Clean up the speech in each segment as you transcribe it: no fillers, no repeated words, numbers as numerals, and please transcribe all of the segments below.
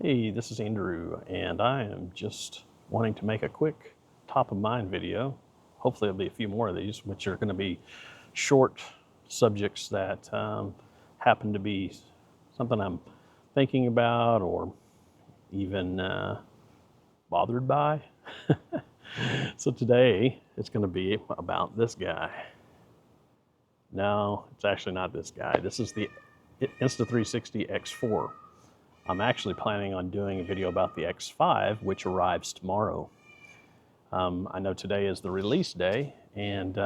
Hey, this is Andrew, and I am just wanting to make a quick top of mind video. Hopefully there'll be a few more of these, which are going to be short subjects that happen to be something I'm thinking about or even bothered by. So today it's going to be about this guy. No, it's actually not this guy. This is the Insta360 X4. I'm actually planning on doing a video about the X5, which arrives tomorrow. I know today is the release day, and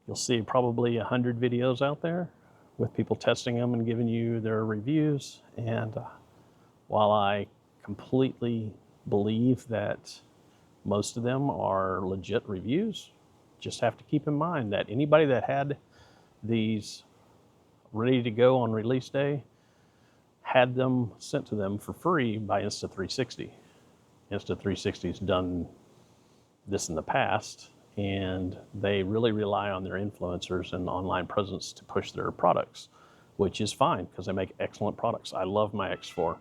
you'll see probably 100 videos out there with people testing them and giving you their reviews. And while I completely believe that most of them are legit reviews, just have to keep in mind that anybody that had these ready to go on release day had them sent to them for free by Insta360. Insta360 has done this in the past, and they really rely on their influencers and online presence to push their products, which is fine because they make excellent products. I love my X4.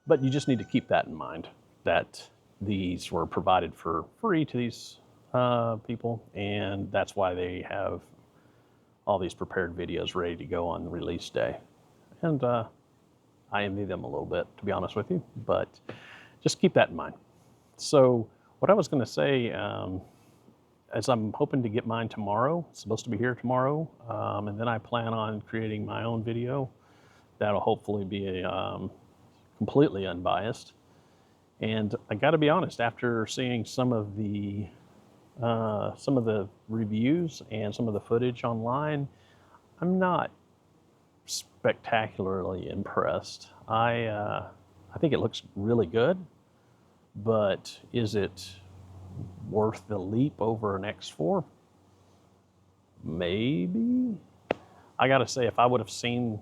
But you just need to keep that in mind, that these were provided for free to these people, and that's why they have all these prepared videos ready to go on the release day. And I envy them a little bit, to be honest with you, but just keep that in mind. So what I was going to say, as I'm hoping to get mine tomorrow, it's supposed to be here tomorrow, and then I plan on creating my own video that'll hopefully be completely unbiased. And I got to be honest, after seeing some of the reviews and some of the footage online, I'm not spectacularly impressed. I think it looks really good, but is it worth the leap over an X4? Maybe. I gotta say, if I would have seen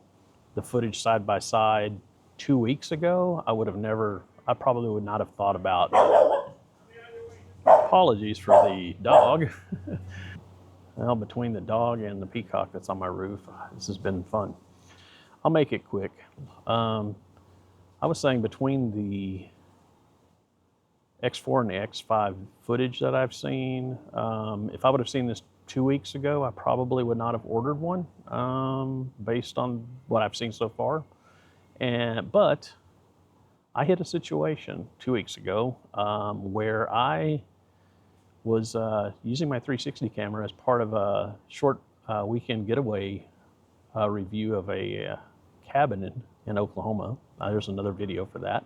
the footage side by side 2 weeks ago, I probably would not have thought about apologies for the dog. Well, between the dog and the peacock that's on my roof, this has been fun. I'll make it quick. I was saying between the X4 and the X5 footage that I've seen, if I would have seen this 2 weeks ago, I probably would not have ordered one based on what I've seen so far. But I hit a situation 2 weeks ago where I was using my 360 camera as part of a short weekend getaway review of a cabin in Oklahoma. There's another video for that.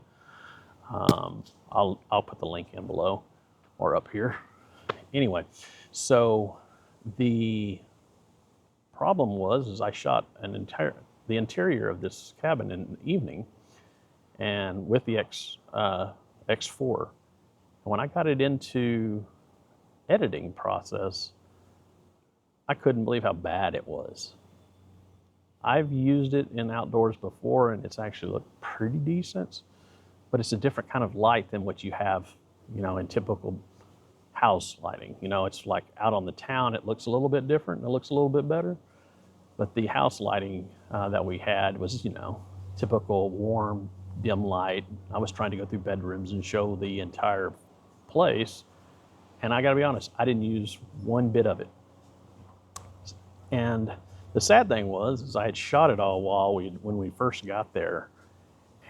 I'll put the link in below or up here. Anyway, so the problem was I shot the interior of this cabin in the evening, and with the X4. And when I got it into editing process, I couldn't believe how bad it was. I've used it in outdoors before, and it's actually looked pretty decent, but it's a different kind of light than what you have, in typical house lighting. It's like out on the town, it looks a little bit different, it looks a little bit better. But the house lighting that we had was, typical warm, dim light. I was trying to go through bedrooms and show the entire place, and I gotta be honest, I didn't use one bit of it. And the sad thing was I had shot it all when we first got there,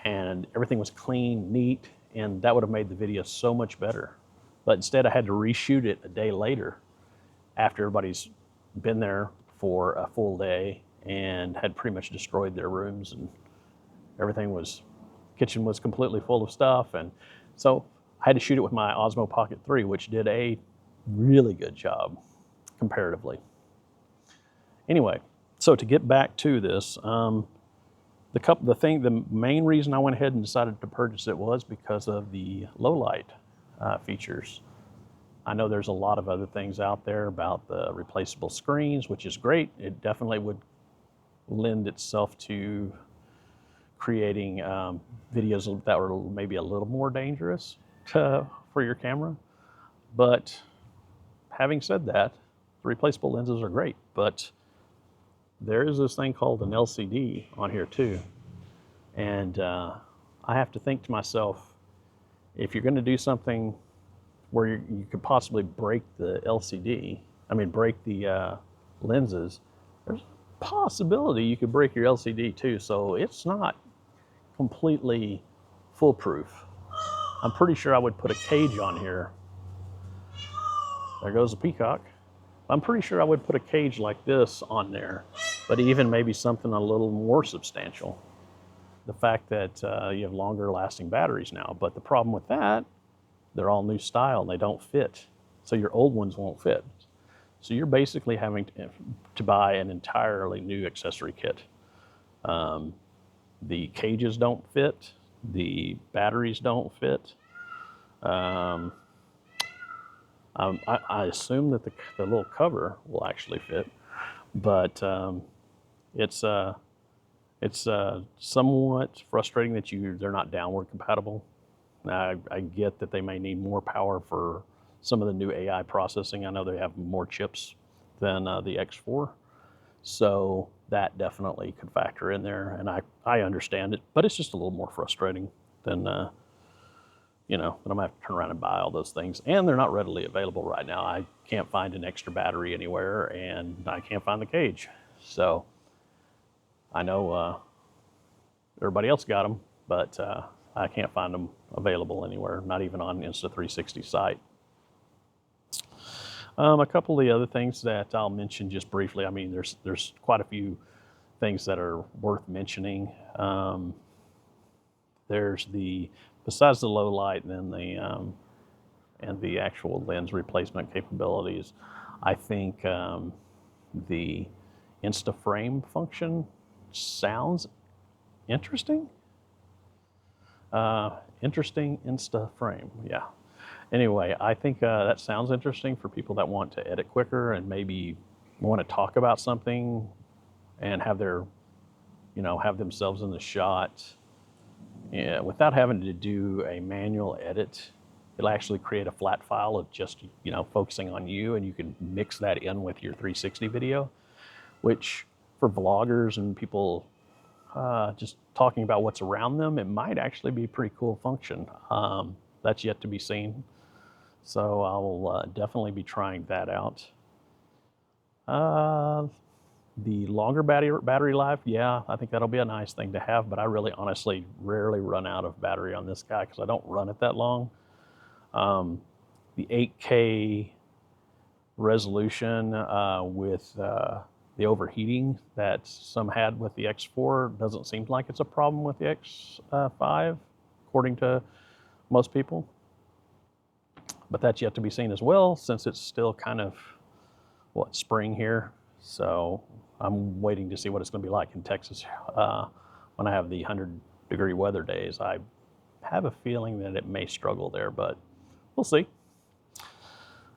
and everything was clean, neat, and that would have made the video so much better. But instead I had to reshoot it a day later after everybody's been there for a full day and had pretty much destroyed their rooms, and kitchen was completely full of stuff. And so I had to shoot it with my Osmo Pocket 3, which did a really good job comparatively. Anyway, so to get back to this, the main reason I went ahead and decided to purchase it was because of the low light features. I know there's a lot of other things out there about the replaceable screens, which is great. It definitely would lend itself to creating videos that were maybe a little more dangerous for your camera. But having said that, the replaceable lenses are great, but there is this thing called an LCD on here too. And I have to think to myself, if you're going to do something where you could possibly break the LCD, break the lenses, there's a possibility you could break your LCD too. So it's not completely foolproof. I'm pretty sure I would put a cage on here. There goes the peacock. I'm pretty sure I would put a cage like this on there, but even maybe something a little more substantial. The fact that you have longer lasting batteries now, but the problem with that, they're all new style and they don't fit. So your old ones won't fit. So you're basically having to buy an entirely new accessory kit. The cages don't fit, the batteries don't fit. I assume that the little cover will actually fit, but it's somewhat frustrating that they're not downward compatible. Now, I get that they may need more power for some of the new AI processing. I know they have more chips than the X4, so that definitely could factor in there, and I understand it, but it's just a little more frustrating than that I'm gonna have to turn around and buy all those things, and they're not readily available right now. I can't find an extra battery anywhere, and I can't find the cage. So I know everybody else got them, but I can't find them available anywhere, not even on Insta360 site. A couple of the other things that I'll mention just briefly. There's quite a few things that are worth mentioning. There's besides the low light and then the actual lens replacement capabilities, I think the Insta frame function sounds interesting. Interesting Insta frame, yeah. Anyway, I think that sounds interesting for people that want to edit quicker and maybe want to talk about something and have themselves in the shot. Yeah, without having to do a manual edit. It'll actually create a flat file of just, focusing on you, and you can mix that in with your 360 video, which for vloggers and people just talking about what's around them, it might actually be a pretty cool function. That's yet to be seen. So I'll definitely be trying that out. The longer battery life, yeah, I think that'll be a nice thing to have, but I really honestly rarely run out of battery on this guy because I don't run it that long. The 8K resolution with the overheating that some had with the X4 doesn't seem like it's a problem with the X5, according to most people. But that's yet to be seen as well, since it's still kind of, spring here. So I'm waiting to see what it's going to be like in Texas when I have the 100-degree weather days. I have a feeling that it may struggle there, but we'll see.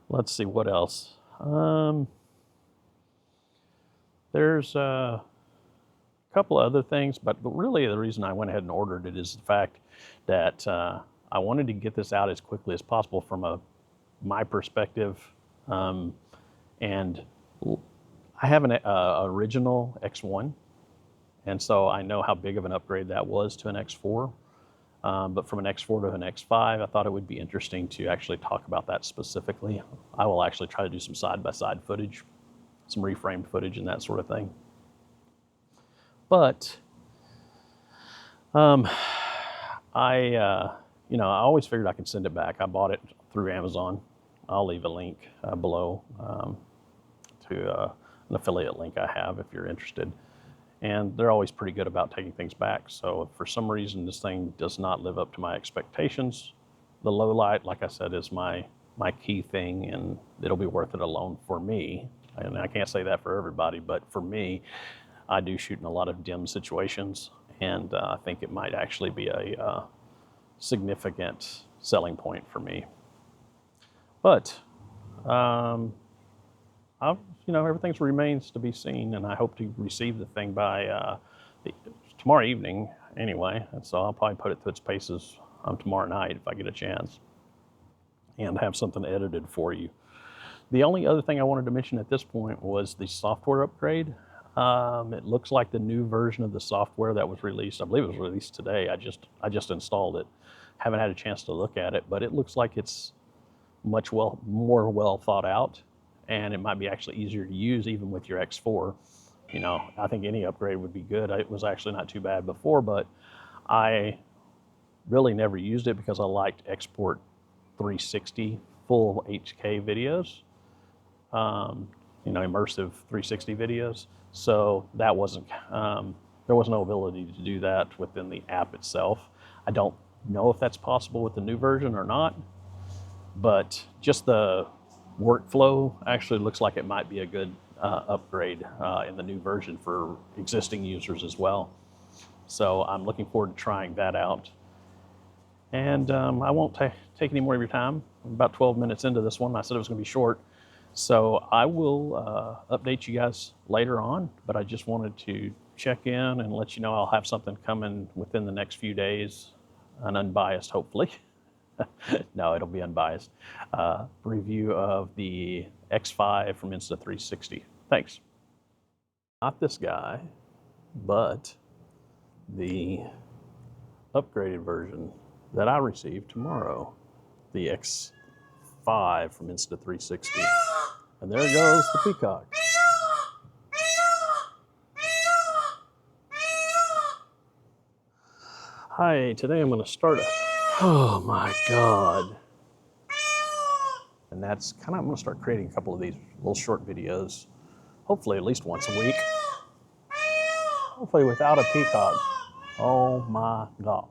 Let's see what else. There's a couple of other things, but really the reason I went ahead and ordered it is the fact that I wanted to get this out as quickly as possible from my perspective. And I have an original X1, and so I know how big of an upgrade that was to an X4. But from an X4 to an X5, I thought it would be interesting to actually talk about that specifically. I will actually try to do some side-by-side footage, some reframed footage and that sort of thing. But I always figured I could send it back. I bought it through Amazon. I'll leave a link below to an affiliate link I have if you're interested. And they're always pretty good about taking things back. So if for some reason this thing does not live up to my expectations, the low light, like I said, is my key thing, and it'll be worth it alone for me. And I can't say that for everybody, but for me, I do shoot in a lot of dim situations, and I think it might actually be a significant selling point for me. But everything remains to be seen, and I hope to receive the thing by tomorrow evening anyway. And so I'll probably put it through its paces tomorrow night if I get a chance, and have something edited for you. The only other thing I wanted to mention at this point was the software upgrade. It looks like the new version of the software that was released. I believe it was released today. I just installed it. Haven't had a chance to look at it, but it looks like it's much more well thought out, and it might be actually easier to use even with your X4. You know, I think any upgrade would be good. It was actually not too bad before, but I really never used it because I liked Export 360 full HK videos, you know, immersive 360 videos. So that wasn't, there was no ability to do that within the app itself. I don't know if that's possible with the new version or not, but just the workflow actually looks like it might be a good upgrade in the new version for existing users as well. So I'm looking forward to trying that out. And I won't take any more of your time. I'm about 12 minutes into this one. I said it was going to be short. So I will update you guys later on, but I just wanted to check in and let you know I'll have something coming within the next few days, an unbiased, hopefully. No, it'll be unbiased. Review of the X5 from Insta360. Thanks. Not this guy, but the upgraded version that I received tomorrow, the X5 from Insta360. And there goes the peacock. Hi, today I'm going to start a, oh my God. And that's kind of, I'm going to start creating a couple of these little short videos, hopefully at least once a week. Hopefully without a peacock. Oh my God.